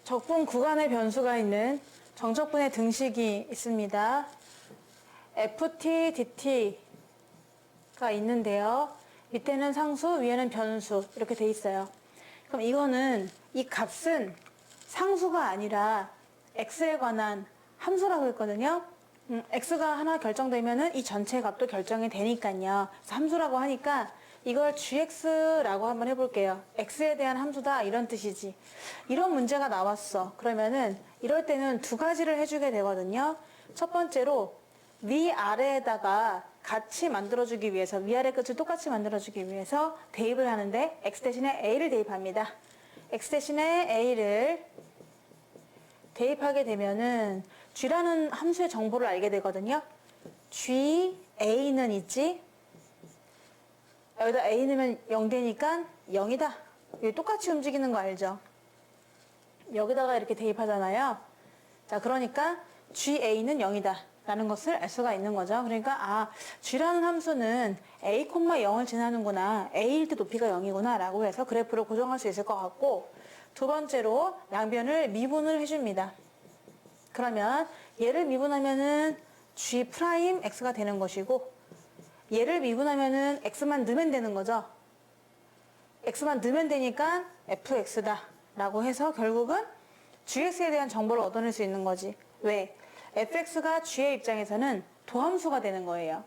적분 구간의 변수가 있는 정적분의 등식이 있습니다. ft, dt가 있는데요. 밑에는 상수, 위에는 변수 이렇게 돼 있어요. 그럼 이거는 이 값은 상수가 아니라 x에 관한 함수라고 했거든요. x가 하나 결정되면은 이 전체 값도 결정이 되니까요. 그래서 함수라고 하니까 이걸 gx라고 한번 해볼게요. x에 대한 함수다 이런 뜻이지. 이런 문제가 나왔어. 그러면은 이럴 때는 두 가지를 해주게 되거든요. 첫 번째로 위아래에다가 같이 만들어주기 위해서 위아래 끝을 똑같이 만들어주기 위해서 대입을 하는데 x 대신에 a를 대입합니다. x 대신에 a를 대입하게 되면은 g라는 함수의 정보를 알게 되거든요. g, a는 있지. 여기다 a 넣으면 0 되니까 0이다. 이게 똑같이 움직이는 거 알죠? 여기다가 이렇게 대입하잖아요. 자, 그러니까 ga는 0이다. 라는 것을 알 수가 있는 거죠. 그러니까 g라는 함수는 a, 0을 지나는구나. a일 때 높이가 0이구나 라고 해서 그래프를 고정할 수 있을 것 같고, 두 번째로 양변을 미분을 해줍니다. 그러면 얘를 미분하면은 g 프라임 x가 되는 것이고, 얘를 미분하면은 x만 넣으면 되는 거죠. x만 넣으면 되니까 fx다 라고 해서 결국은 gx에 대한 정보를 얻어낼 수 있는 거지. 왜? fx가 g의 입장에서는 도함수가 되는 거예요.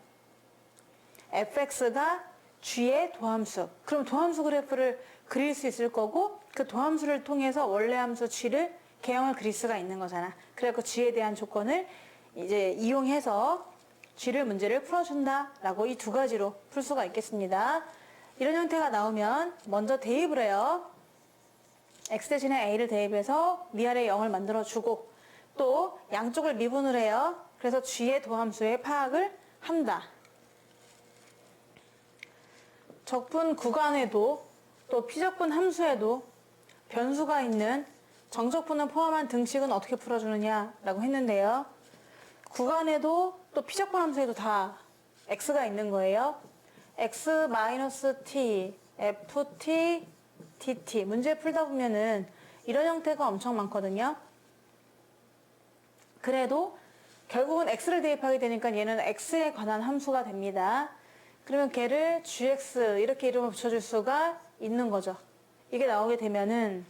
fx가 g의 도함수. 그럼 도함수 그래프를 그릴 수 있을 거고, 그 도함수를 통해서 원래 함수 g를 개형을 그릴 수가 있는 거잖아. 그래서 g에 대한 조건을 이제 이용해서 g를 문제를 풀어준다 라고 이 두 가지로 풀 수가 있겠습니다. 이런 형태가 나오면 먼저 대입을 해요. x 대신에 a를 대입해서 위아래 0을 만들어주고, 또 양쪽을 미분을 해요. 그래서 g의 도함수의 파악을 한다. 적분 구간에도 또 피적분 함수에도 변수가 있는 정적분을 포함한 등식은 어떻게 풀어주느냐라고 했는데요. 구간에도 또 피적분 함수에도 다 x가 있는 거예요. x-t, ft, dt. 문제 풀다 보면은 이런 형태가 엄청 많거든요. 그래도 결국은 x를 대입하게 되니까 얘는 x에 관한 함수가 됩니다. 그러면 걔를 gx 이렇게 이름을 붙여줄 수가 있는 거죠. 이게 나오게 되면은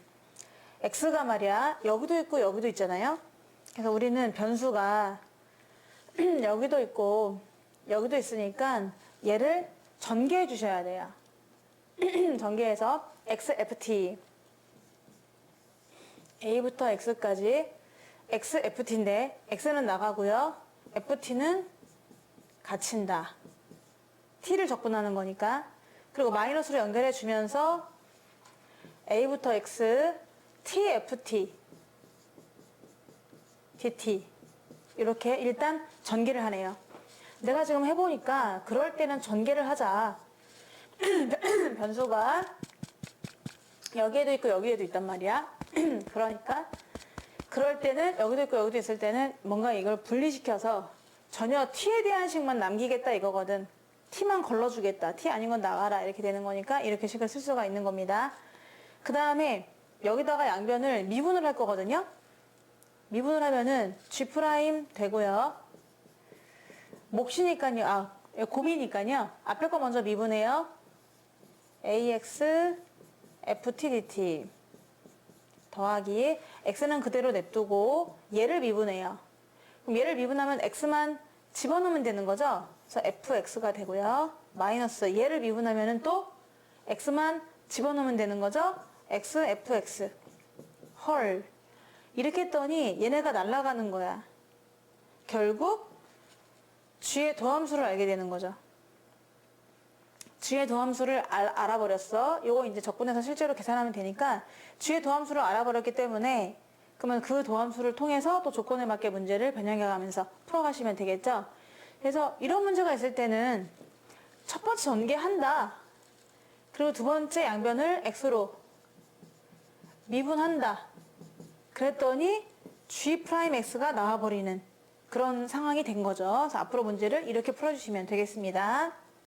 x가 말이야 여기도 있고 여기도 있잖아요. 그래서 우리는 변수가 여기도 있고 여기도 있으니까 얘를 전개해 주셔야 돼요. 전개해서 xft a부터 x까지 xft인데 x는 나가고요. ft는 갇힌다. t를 적분하는 거니까. 그리고 마이너스로 연결해 주면서 a부터 x, tft, dt 이렇게 일단 전개를 하네요. 내가 지금 해보니까 그럴 때는 전개를 하자. 변수가 여기에도 있고 여기에도 있단 말이야. 그러니까 그럴 때는 여기도 있고 여기도 있을 때는 뭔가 이걸 분리시켜서 전혀 t에 대한 식만 남기겠다 이거거든. t만 걸러주겠다. t 아닌 건 나가라 이렇게 되는 거니까 이렇게 식을 쓸 수가 있는 겁니다. 그 다음에 여기다가 양변을 미분을 할 거거든요. 미분을 하면은 g' 되고요. 몫이니까요. 곱이니까요. 앞에 거 먼저 미분해요. ax ft dt 더하기 x는 그대로 냅두고 얘를 미분해요. 그럼 얘를 미분하면 x만 집어넣으면 되는 거죠. 그래서 fx가 되고요. 마이너스 얘를 미분하면 또 x만 집어넣으면 되는 거죠. x fx 헐 이렇게 했더니 얘네가 날아가는 거야. 결국 g의 도함수를 알게 되는 거죠. g의 도함수를 알아버렸어. 요거 이제 적분해서 실제로 계산하면 되니까 g의 도함수를 알아버렸기 때문에 그러면 그 도함수를 통해서 또 조건에 맞게 문제를 변형해가면서 풀어가시면 되겠죠. 그래서 이런 문제가 있을 때는 첫 번째 전개한다. 그리고 두 번째 양변을 x로 미분한다. 그랬더니 g'x가 나와버리는 그런 상황이 된 거죠. 그래서 앞으로 문제를 이렇게 풀어주시면 되겠습니다.